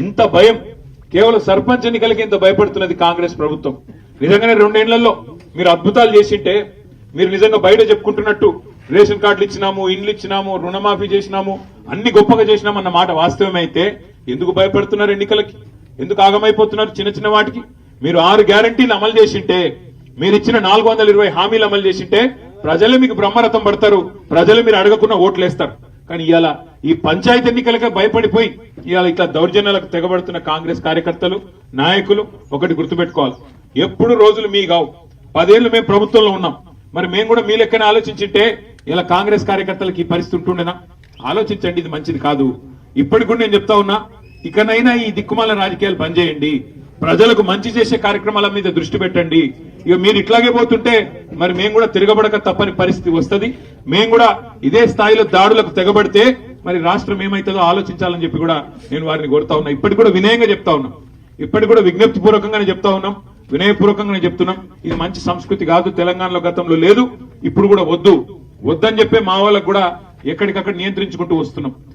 ఇంత భయం కేవలం సర్పంచ్ ఎన్నికలకి ఇంత భయపడుతున్నది కాంగ్రెస్ ప్రభుత్వం. నిజంగానే 2 ఏళ్లలో మీరు అద్భుతాలు చేసింటే, మీరు నిజంగా బయట చెప్పుకుంటున్నట్టు రేషన్ కార్డులు ఇచ్చినాము, ఇండ్లు ఇచ్చినాము, రుణమాఫీ చేసినాము, అన్ని గొప్పగా చేసినామన్న మాట వాస్తవమైతే ఎందుకు భయపడుతున్నారు? ఎన్నికలకి ఎందుకు ఆగమైపోతున్నారు? చిన్న చిన్న వాటికి మీరు 6 గ్యారంటీలు అమలు చేసింటే, మీరు ఇచ్చిన 420 హామీలు అమలు చేసింటే ప్రజలు మీకు బ్రహ్మరథం పడతారు, ప్రజలు మీరు అడగకుండా ఓట్లేస్తారు. కానీ ఇవాళ ఈ పంచాయతీ ఎన్నికలకే భయపడిపోయి ఇవాళ ఇట్లా దౌర్జన్యాలకు తెగబడుతున్న కాంగ్రెస్ కార్యకర్తలు, నాయకులు ఒకటి గుర్తుపెట్టుకోవాలి, ఎప్పుడు రోజులు మీ కావు. 10 ఏళ్లు మేము ప్రభుత్వంలో ఉన్నాం, మరి మేము కూడా మీ లెక్కనే ఆలోచించింటే ఇలా కాంగ్రెస్ కార్యకర్తలకు ఈ పరిస్థితి ఉంటుండేనా? ఆలోచించండి, ఇది మంచిది కాదు. ఇప్పటికి కూడా నేను చెప్తా ఉన్నా, ఇకనైనా ఈ దిక్కుమాల రాజకీయాలు బంద్ చేయండి, ప్రజలకు మంచి చేసే కార్యక్రమాల మీద దృష్టి పెట్టండి. ఇక మీరు ఇట్లాగే పోతుంటే మరి మేము కూడా తిరగబడక తప్పని పరిస్థితి వస్తుంది. మేము కూడా ఇదే స్థాయిలో దాడులకు తెగబడితే మరి రాష్ట్రం ఏమైతుందో ఆలోచించాలని చెప్పి కూడా నేను వారిని కోరుతా ఉన్నా. ఇప్పటికి కూడా వినయంగా చెప్తా ఉన్నాం, ఇప్పటికి కూడా విజ్ఞప్తి పూర్వకంగానే చెప్తా ఉన్నాం, వినయపూర్వకంగానే చెప్తున్నాం. ఇది మంచి సంస్కృతి కాదు, తెలంగాణలో గతంలో లేదు, ఇప్పుడు కూడా వద్దని చెప్పే మా వాళ్ళకు కూడా ఎక్కడికక్కడ నియంత్రించుకుంటూ వస్తున్నాం.